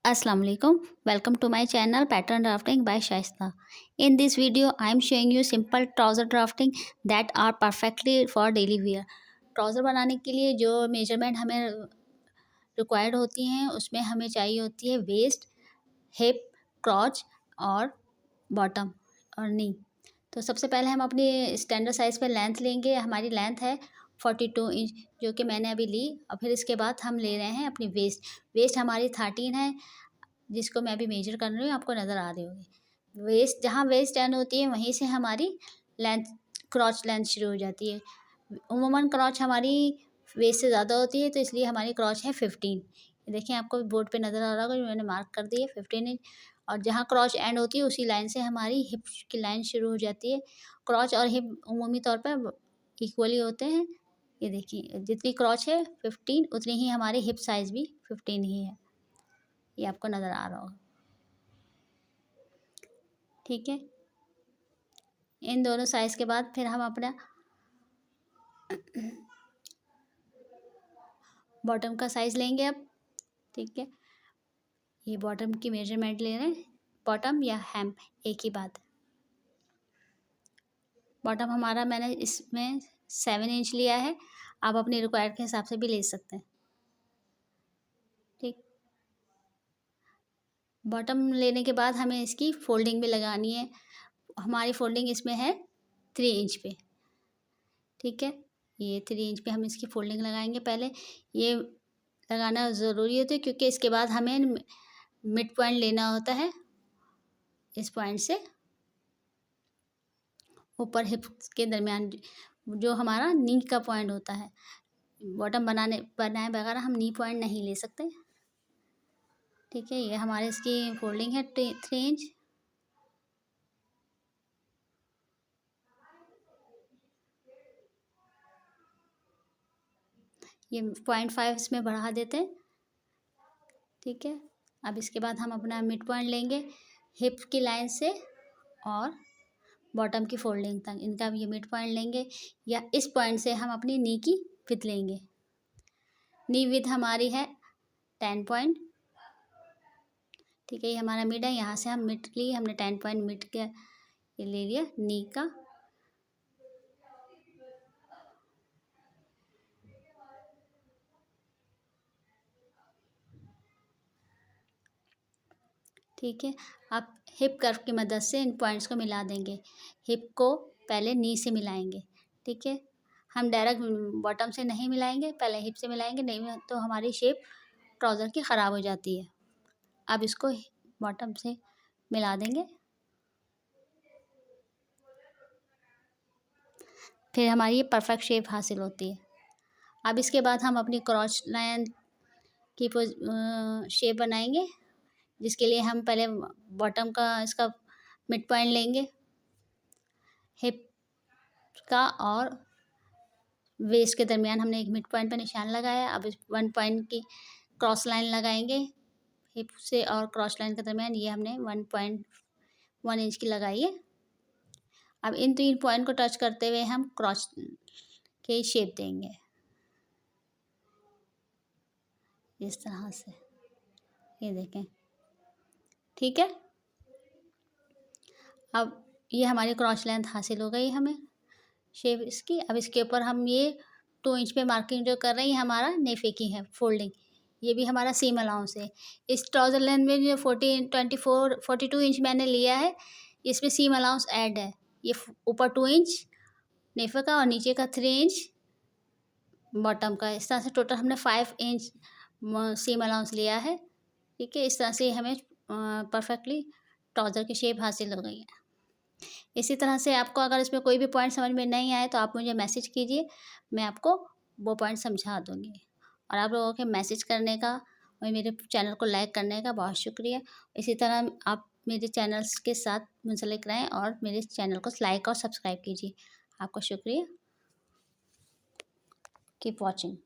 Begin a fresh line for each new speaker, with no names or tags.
Assalamu alaikum. Welcome to my channel Pattern Drafting by Shaista. In this video, I am showing you simple trouser drafting that are perfectly for daily wear. Trouser बनाने के लिए जो measurement हमें required होती हैं उसमें हमें चाहिए होती है वेस्ट, हिप, क्रॉच और बॉटम और नी। तो सबसे पहले हम अपनी स्टैंडर्ड साइज़ पे लेंथ लेंगे। हमारी लेंथ है 42 इंच जो कि मैंने अभी ली। और फिर इसके बाद हम ले रहे हैं अपनी वेस्ट हमारी 13 है जिसको मैं अभी मेजर कर रही हूँ, आपको नज़र आ रही होगी। वेस्ट जहाँ वेस्ट एंड होती है वहीं से हमारी लेंथ क्रॉच लेंथ शुरू हो जाती है। उमूमन क्रॉच हमारी वेस्ट से ज़्यादा होती है तो इसलिए हमारी क्रॉच है 15। ये देखिए आपको बोर्ड पे नज़र आ रहा होगा जो मैंने मार्क कर दी है 15 इंच। और जहाँ क्रॉच एंड होती है उसी लाइन से हमारी हिप की लाइन शुरू हो जाती है। क्रॉच और हिप उमूमी तौर पर इक्वली होते हैं। ये देखिए जितनी क्रॉच है 15 उतनी ही हमारी हिप साइज़ भी 15 ही है। ये आपको नज़र आ रहा होगा, ठीक है। इन दोनों साइज़ के बाद फिर हम अपना बॉटम का साइज़ लेंगे अब, ठीक है। ये बॉटम की मेजरमेंट ले रहे हैं, बॉटम या हेम एक ही बात है। बॉटम हमारा मैंने इसमें 7 इंच लिया है, आप अपनी रिक्वायर्ड के हिसाब से भी ले सकते हैं, ठीक। बॉटम लेने के बाद हमें इसकी फोल्डिंग भी लगानी है। हमारी फोल्डिंग इसमें है 3 इंच पे, ठीक है। ये 3 इंच पे हम इसकी फोल्डिंग लगाएंगे। पहले ये लगाना ज़रूरी होता है क्योंकि इसके बाद हमें मिड पॉइंट लेना होता है। इस पॉइंट से ऊपर हिप के दरमियान जो हमारा नी का पॉइंट होता है। बॉटम बनाए बगैर हम नी पॉइंट नहीं ले सकते, ठीक है। ये हमारे इसकी फोल्डिंग है 3 इंच। ये 0.5 इसमें बढ़ा देते हैं, ठीक है। अब इसके बाद हम अपना मिड पॉइंट लेंगे हिप की लाइन से और बॉटम की फोल्डिंग तक। इनका ये मिड पॉइंट लेंगे या इस पॉइंट से हम अपनी नी की विथ लेंगे। नी विथ हमारी है 10 पॉइंट, ठीक है। ये हमारा मिड है, यहाँ से हम मिड लिए, हमने 10 पॉइंट मिड के ये ले लिया नी का। ठीक है, आप हिप कर्व की मदद से इन पॉइंट्स को मिला देंगे। हिप को पहले नी से मिलाएंगे, ठीक है। हम डायरेक्ट बॉटम से नहीं मिलाएंगे, पहले हिप से मिलाएंगे, नहीं तो हमारी शेप ट्राउज़र की ख़राब हो जाती है। अब इसको बॉटम से मिला देंगे, फिर हमारी ये परफेक्ट शेप हासिल होती है। अब इसके बाद हम अपनी क्रॉच लाइन की शेप बनाएंगे, जिसके लिए हम पहले बॉटम का इसका मिड पॉइंट लेंगे हिप का और वेस्ट के दरमियान हमने एक मिड पॉइंट पर निशान लगाया। अब इस 1 पॉइंट की क्रॉस लाइन लगाएंगे हिप से और क्रॉस लाइन के दरमियान। ये हमने 1.1 इंच की लगाई है। अब इन 3 पॉइंट को टच करते हुए हम क्रॉच की शेप देंगे इस तरह से, ये देखें, ठीक है। अब ये हमारी क्रॉच लेंथ हासिल हो गई हमें शेप इसकी। अब इसके ऊपर हम ये 2 इंच पे मार्किंग जो कर रहे हैं हमारा नेफे की है फोल्डिंग, ये भी हमारा सीम अलाउंस है। इस ट्राउज़र लेंथ में जो 42 इंच मैंने लिया है, इसमें सीम अलाउंस ऐड है। ये ऊपर 2 इंच नेफे का और नीचे का 3 इंच बॉटम का। इस तरह से टोटल हमने 5 इंच सीम अलाउंस लिया है, ठीक है। इस तरह से हमें परफेक्टली ट्राउज़र की शेप हासिल हो गई है। इसी तरह से आपको अगर इसमें कोई भी पॉइंट समझ में नहीं आए तो आप मुझे मैसेज कीजिए, मैं आपको वो पॉइंट समझा दूँगी। और आप लोगों के मैसेज करने का और मेरे चैनल को लाइक करने का बहुत शुक्रिया। इसी तरह आप मेरे चैनल्स के साथ मुंसलिक रहें और मेरे चैनल को लाइक और सब्सक्राइब कीजिए। आपका शुक्रिया। Keep watching.